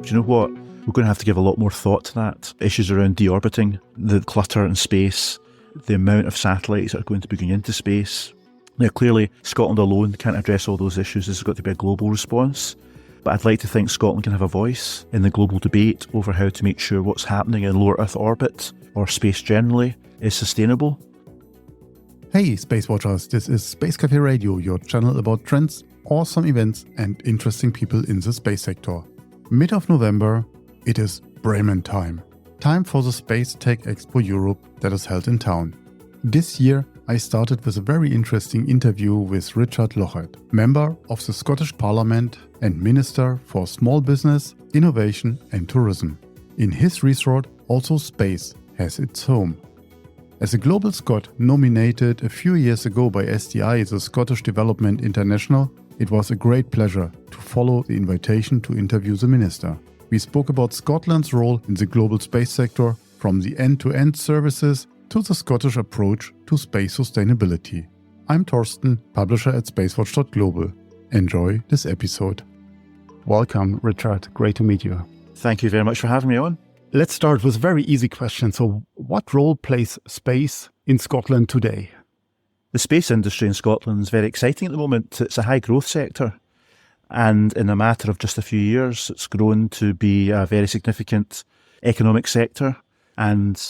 Do you know what? We're going to have to give a lot more thought to that. Issues around deorbiting, the clutter in space, the amount of satellites that are going to be going into space. Now, clearly, Scotland alone can't address all those issues. There's got to be a global response. But I'd like to think Scotland can have a voice in the global debate over how to make sure what's happening in low Earth orbit, or space generally, is sustainable. Hey, SpaceWatchers, this is Space Café Radio, your channel about trends, awesome events and interesting people in the space sector. Mid of November, it is Bremen time. Time for the Space Tech Expo Europe that is held in town. This year, I started with a very interesting interview with Richard Lochhead, member of the Scottish Parliament and Minister for Small Business, Innovation and Tourism. In his resort, also space has its home. As a global Scot nominated a few years ago by SDI, the Scottish Development International, it was a great pleasure to follow the invitation to interview the minister. We spoke about Scotland's role in the global space sector, from the end-to-end services to the Scottish approach to space sustainability. I'm Torsten, publisher at SpaceWatch.Global. Enjoy this episode. Welcome, Richard. Great to meet you. Thank you very much for having me on. Let's start with a very easy question. So, what role plays space in Scotland today? The space industry in Scotland is very exciting at the moment. It's a high growth sector. And in a matter of just a few years, it's grown to be a very significant economic sector. And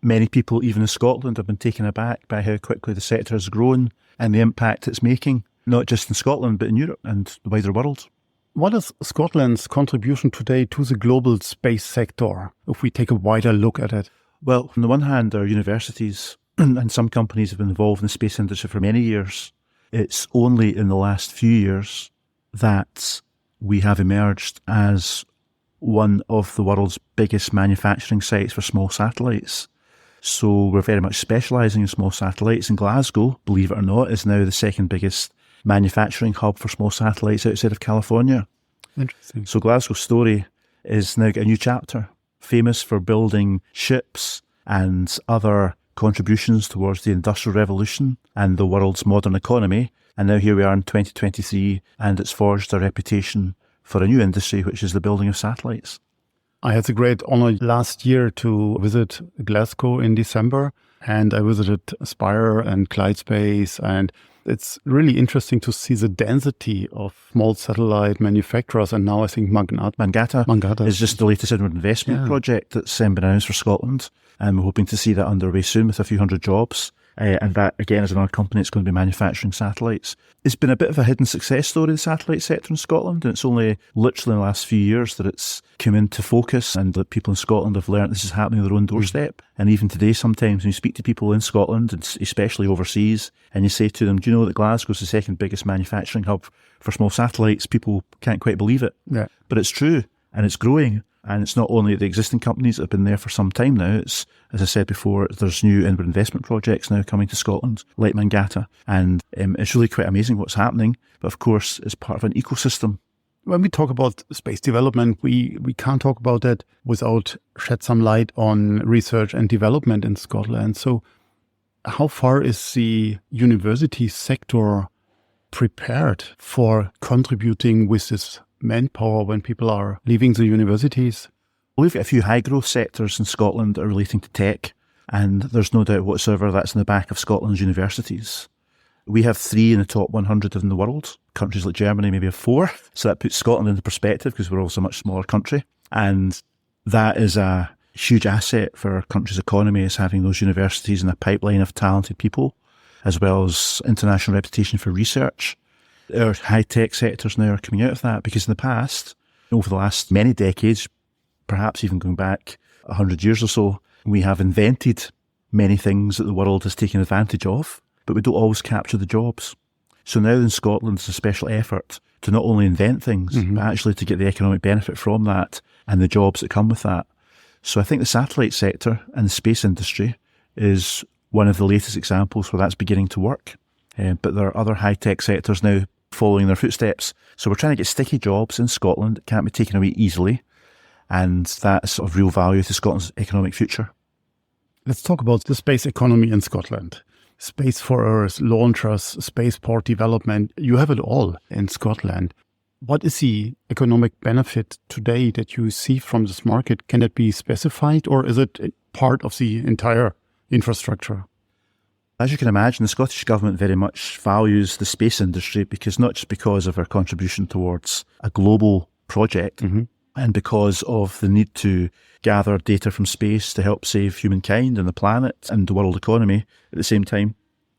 many people, even in Scotland, have been taken aback by how quickly the sector has grown and the impact it's making, not just in Scotland, but in Europe and the wider world. What is Scotland's contribution today to the global space sector, if we take a wider look at it? Well, on the one hand, our universities and some companies have been involved in the space industry for many years. It's only in the last few years that we have emerged as one of the world's biggest manufacturing sites for small satellites. So we're very much specialising in small satellites, and Glasgow, believe it or not, is now the second biggest manufacturing hub for small satellites outside of California. Interesting. So Glasgow's story is now got a new chapter, famous for building ships and other contributions towards the Industrial Revolution and the world's modern economy. And now here we are in 2023, and it's forged a reputation for a new industry, which is the building of satellites. I had the great honor last year to visit Glasgow in December, and I visited Spire and Clyde Space, and it's really interesting to see the density of small satellite manufacturers. And now I think Mangata is just the latest inward investment project that's been announced for Scotland. And we're hoping to see that underway soon with a few hundred jobs. And that, again, is another company that's going to be manufacturing satellites. It's been a bit of a hidden success story, the satellite sector in Scotland, and it's only literally in the last few years that it's come into focus and that people in Scotland have learned this is happening on their own doorstep. And even today, sometimes when you speak to people in Scotland, and especially overseas, and you say to them, do you know that Glasgow's the second biggest manufacturing hub for small satellites? People can't quite believe it. Yeah. But it's true, and it's growing. And it's not only the existing companies that have been there for some time now. It's, as I said before, there's new inward investment projects now coming to Scotland, like Mangata. And it's really quite amazing what's happening. But of course, it's part of an ecosystem. When we talk about space development, we can't talk about that without shed some light on research and development in Scotland. So how far is the university sector prepared for contributing with this manpower when people are leaving the universities? We've got a few high growth sectors in Scotland that are relating to tech, and there's no doubt whatsoever that's in the back of Scotland's universities. We have 3 in the top 100 in the world. Countries like Germany maybe have 4. So that puts Scotland into perspective because we're also a much smaller country. And that is a huge asset for our country's economy, is having those universities and a pipeline of talented people, as well as international reputation for research. Our high-tech sectors now are coming out of that because in the past, over the last many decades, perhaps even going back 100 years or so, we have invented many things that the world has taken advantage of, but we don't always capture the jobs. So now in Scotland, there's a special effort to not only invent things, but actually to get the economic benefit from that and the jobs that come with that. So I think the satellite sector and the space industry is one of the latest examples where that's beginning to work. But there are other high-tech sectors now following their footsteps. So we're trying to get sticky jobs in Scotland that can't be taken away easily. And that's of real value to Scotland's economic future. Let's talk about the space economy in Scotland. Space for Earth, launchers, spaceport development. You have it all in Scotland. What is the economic benefit today that you see from this market? Can it be specified, or is it part of the entire infrastructure? As you can imagine, the Scottish Government very much values the space industry because not just because of our contribution towards a global project and because of the need to gather data from space to help save humankind and the planet and the world economy at the same time,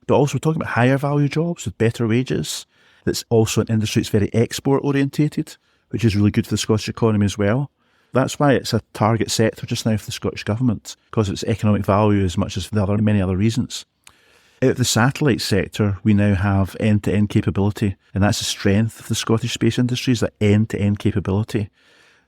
but also we're talking about higher value jobs with better wages. That's also an industry that's very export orientated, which is really good for the Scottish economy as well. That's why it's a target sector just now for the Scottish Government, because of its economic value as much as for many other reasons. Out of the satellite sector, we now have end-to-end capability, and that's the strength of the Scottish space industry, is that end-to-end capability.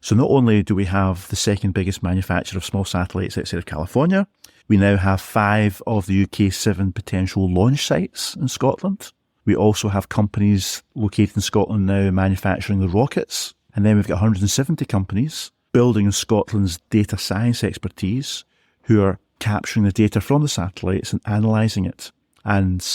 So not only do we have the second biggest manufacturer of small satellites outside of California, we now have 5 of the UK's 7 potential launch sites in Scotland. We also have companies located in Scotland now manufacturing the rockets, and then we've got 170 companies building on Scotland's data science expertise who are capturing the data from the satellites and analysing it. And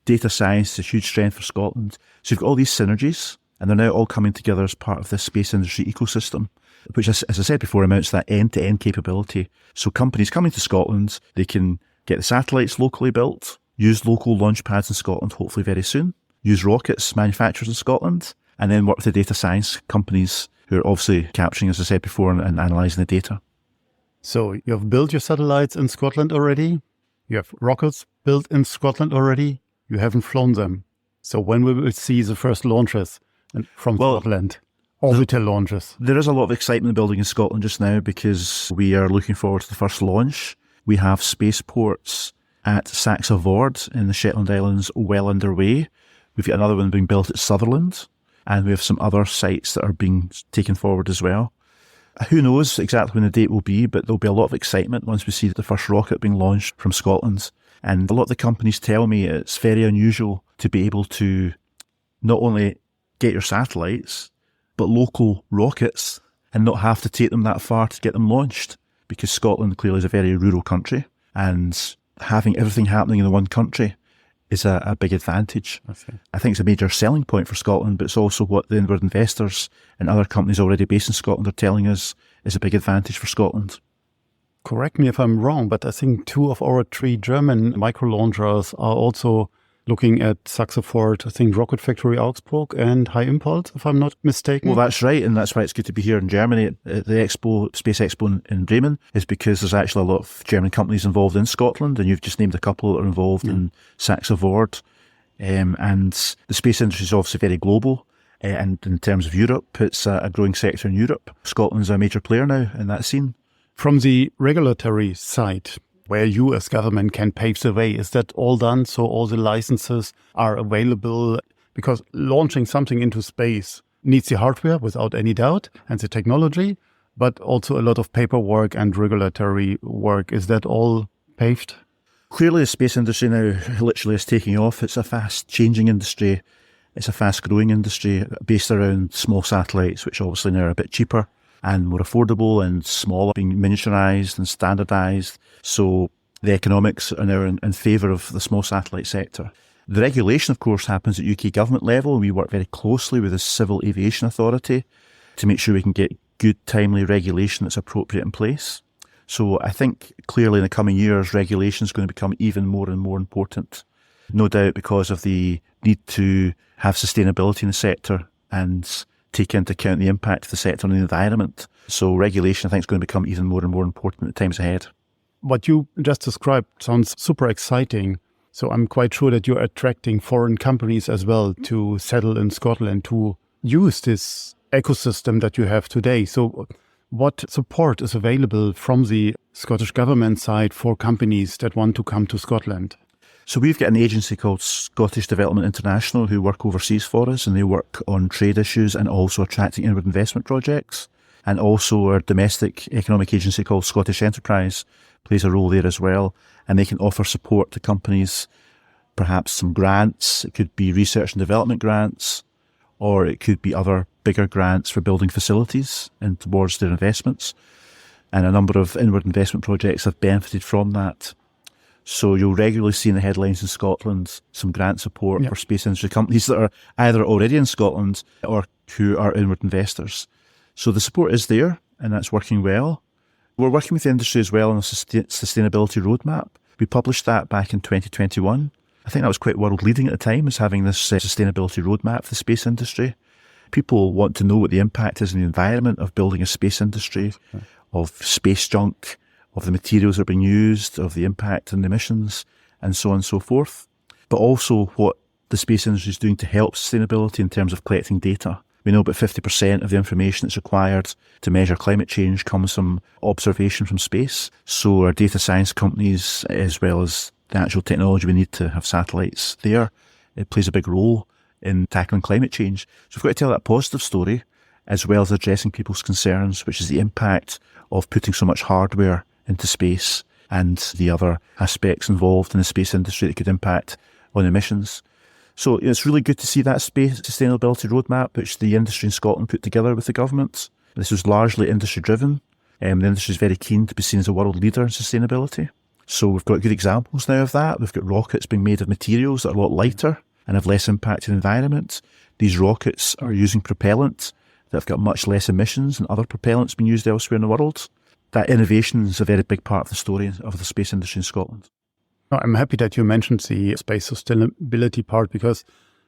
data science is a huge strength for Scotland. So you've got all these synergies, and they're now all coming together as part of this space industry ecosystem, which, as I said before, amounts to that end-to-end capability. So companies coming to Scotland, they can get the satellites locally built, use local launch pads in Scotland, hopefully very soon, use rockets manufacturers in Scotland, and then work with the data science companies who are obviously capturing, as I said before, and analysing the data. So you have built your satellites in Scotland already. You have rockets built in Scotland already. You haven't flown them. So when will we see the first launches from Scotland? Orbital launches. There is a lot of excitement building in Scotland just now because we are looking forward to the first launch. We have spaceports at Saxa Vord in the Shetland Islands well underway. We've got another one being built at Sutherland, and we have some other sites that are being taken forward as well. Who knows exactly when the date will be, but there'll be a lot of excitement once we see the first rocket being launched from Scotland. And a lot of the companies tell me it's very unusual to be able to not only get your satellites, but local rockets, and not have to take them that far to get them launched, because Scotland clearly is a very rural country, and having everything happening in the one country is a big advantage. I think it's a major selling point for Scotland, but it's also what the inward investors and other companies already based in Scotland are telling us is a big advantage for Scotland. Correct me if I'm wrong, but I think 2 of our 3 German micro-launchers are also looking at Saxa Vord, I think Rocket Factory Augsburg and High Impulse, if I'm not mistaken. Well, that's right, and that's why it's good to be here in Germany at the Expo, Space Expo in Bremen, is because there's actually a lot of German companies involved in Scotland, and you've just named a couple that are involved in Saxa Vord. And the space industry is obviously very global, and in terms of Europe, it's a growing sector in Europe. Scotland's a major player now in that scene. From the regulatory side, where you as government can pave the way, is that all done? So all the licenses are available? Because launching something into space needs the hardware without any doubt and the technology, but also a lot of paperwork and regulatory work. Is that all paved? Clearly the space industry now literally is taking off. It's a fast changing industry. It's a fast growing industry based around small satellites, which obviously now are a bit cheaper and more affordable and smaller, being miniaturized and standardized. So the economics are now in favour of the small satellite sector. The regulation, of course, happens at UK government level. We work very closely with the Civil Aviation Authority to make sure we can get good, timely regulation that's appropriate in place. So I think clearly in the coming years, regulation is going to become even more and more important. No doubt because of the need to have sustainability in the sector and take into account the impact of the sector on the environment. So regulation, I think, is going to become even more and more important in the times ahead. What you just described sounds super exciting. So I'm quite sure that you're attracting foreign companies as well to settle in Scotland, to use this ecosystem that you have today. So what support is available from the Scottish government side for companies that want to come to Scotland? So we've got an agency called Scottish Development International who work overseas for us, and they work on trade issues and also attracting inward investment projects. And also our domestic economic agency called Scottish Enterprise plays a role there as well. And they can offer support to companies, perhaps some grants. It could be research and development grants, or it could be other bigger grants for building facilities and towards their investments. And a number of inward investment projects have benefited from that. So you'll regularly see in the headlines in Scotland some grant support for space industry companies that are either already in Scotland or who are inward investors. So the support is there, and that's working well. We're working with the industry as well on a sustainability roadmap. We published that back in 2021. I think that was quite world leading at the time, as having this sustainability roadmap for the space industry. People want to know what the impact is on the environment of building a space industry, of space junk, of the materials that are being used, of the impact on emissions, and so on and so forth. But also what the space industry is doing to help sustainability in terms of collecting data. We know about 50% of the information that's required to measure climate change comes from observation from space. So our data science companies, as well as the actual technology we need to have satellites there, it plays a big role in tackling climate change. So we've got to tell that positive story, as well as addressing people's concerns, which is the impact of putting so much hardware into space and the other aspects involved in the space industry that could impact on emissions. So it's really good to see that space sustainability roadmap, which the industry in Scotland put together with the government. This was largely industry driven. The industry is very keen to be seen as a world leader in sustainability. So we've got good examples now of that. We've got rockets being made of materials that are a lot lighter and have less impact on the environment. These rockets are using propellant that have got much less emissions than other propellants being used elsewhere in the world. That innovation is a very big part of the story of the space industry in Scotland. I'm happy that you mentioned the space sustainability part, because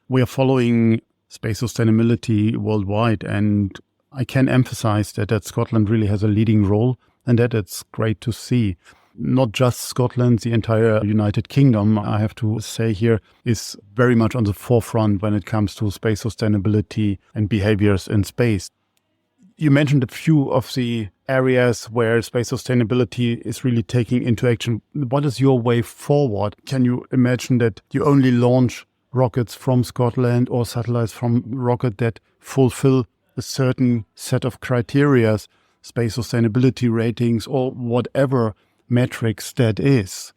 we are following space sustainability worldwide, and I can emphasize that Scotland really has a leading role, and that it's great to see. Not just Scotland, the entire United Kingdom, I have to say here, is very much on the forefront when it comes to space sustainability and behaviors in space. You mentioned a few of the areas where space sustainability is really taking into action. What is your way forward? Can you imagine that you only launch rockets from Scotland or satellites from rocket that fulfill a certain set of criteria, space sustainability ratings or whatever metrics that is?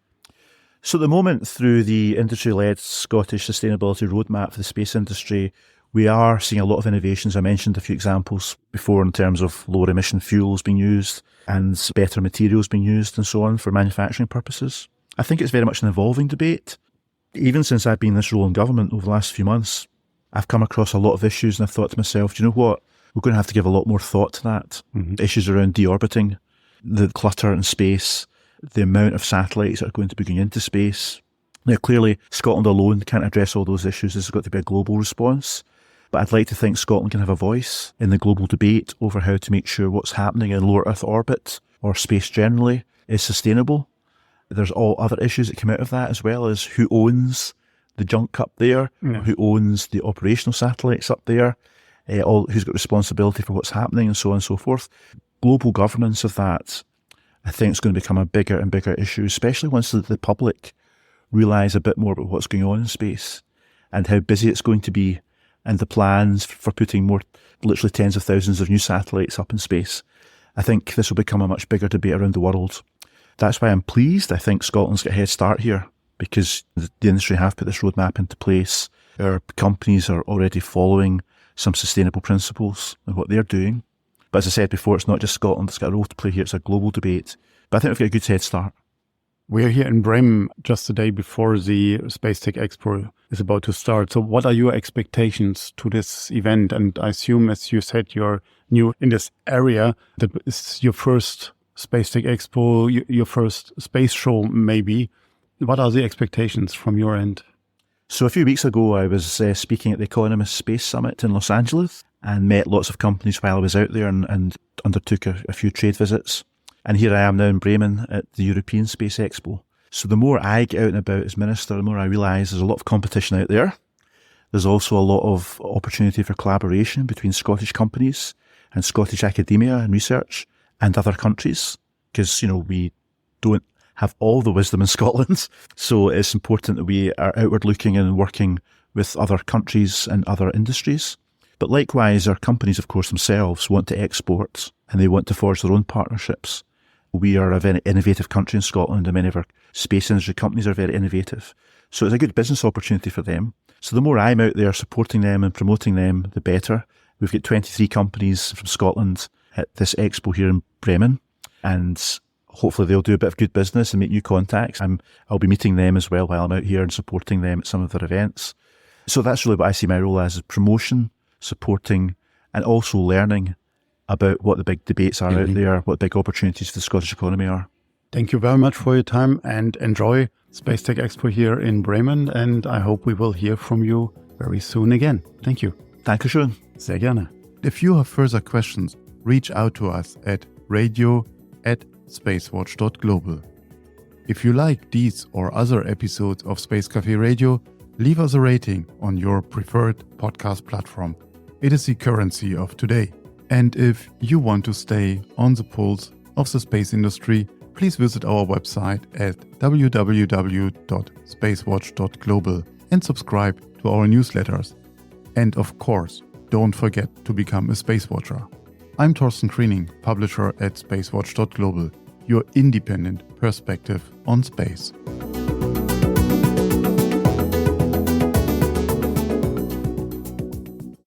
So at the moment, through the industry-led Scottish Sustainability Roadmap for the space industry, we are seeing a lot of innovations. I mentioned a few examples before in terms of lower emission fuels being used and better materials being used and so on for manufacturing purposes. I think it's very much an evolving debate. Even since I've been in this role in government over the last few months, I've come across a lot of issues and I've thought to myself, do you know what? We're going to have to give a lot more thought to that. Issues around deorbiting, the clutter in space, the amount of satellites that are going to be going into space. Now, clearly, Scotland alone can't address all those issues. There's got to be a global response. But I'd like to think Scotland can have a voice in the global debate over how to make sure what's happening in lower Earth orbit or space generally is sustainable. There's all other issues that come out of that, as well as who owns the junk up there, who owns the operational satellites up there, who's got responsibility for what's happening, and so on and so forth. Global governance of that, I think, is going to become a bigger and bigger issue, especially once the public realise a bit more about what's going on in space and how busy it's going to be, and the plans for putting more, literally tens of thousands of new satellites up in space. I think this will become a much bigger debate around the world. That's why I'm pleased. I think Scotland's got a head start here, because the industry have put this roadmap into place. Our companies are already following some sustainable principles in what they're doing. But as I said before, it's not just Scotland that's got a role to play here. It's a global debate. But I think we've got a good head start. We're here in Bremen just the day before the Space Tech Expo is about to start. So what are your expectations to this event? And I assume, as you said, you're new in this area. That is your first Space Tech Expo, your first space show, maybe. What are the expectations from your end? So a few weeks ago, I was speaking at the Economist Space Summit in Los Angeles and met lots of companies while I was out there and undertook a few trade visits. And here I am now in Bremen at the European Space Expo. So the more I get out and about as minister, the more I realise there's a lot of competition out there. There's also a lot of opportunity for collaboration between Scottish companies and Scottish academia and research and other countries, because, you know, we don't have all the wisdom in Scotland. So it's important that we are outward looking and working with other countries and other industries. But likewise, our companies, of course, themselves want to export and they want to forge their own partnerships. We are a very innovative country in Scotland, and many of our space industry companies are very innovative. So it's a good business opportunity for them. So the more I'm out there supporting them and promoting them, the better. We've got 23 companies from Scotland at this expo here in Bremen, and hopefully they'll do a bit of good business and make new contacts. I'll be meeting them as well while I'm out here and supporting them at some of their events. So that's really what I see my role as, is promotion, supporting, and also learning about what the big debates are out there, what big opportunities for the Scottish economy are. Thank you very much for your time and enjoy Space Tech Expo here in Bremen. And I hope we will hear from you very soon again. Thank you. Dankeschön. Sehr gerne. If you have further questions, reach out to us at radio@SpaceWatch.Global. If you like these or other episodes of Space Café Radio, leave us a rating on your preferred podcast platform. It is the currency of today. And if you want to stay on the pulse of the space industry, please visit our website at www.SpaceWatch.Global and subscribe to our newsletters. And of course, don't forget to become a Space Watcher. I'm Torsten Kriening, publisher at SpaceWatch.Global, your independent perspective on space.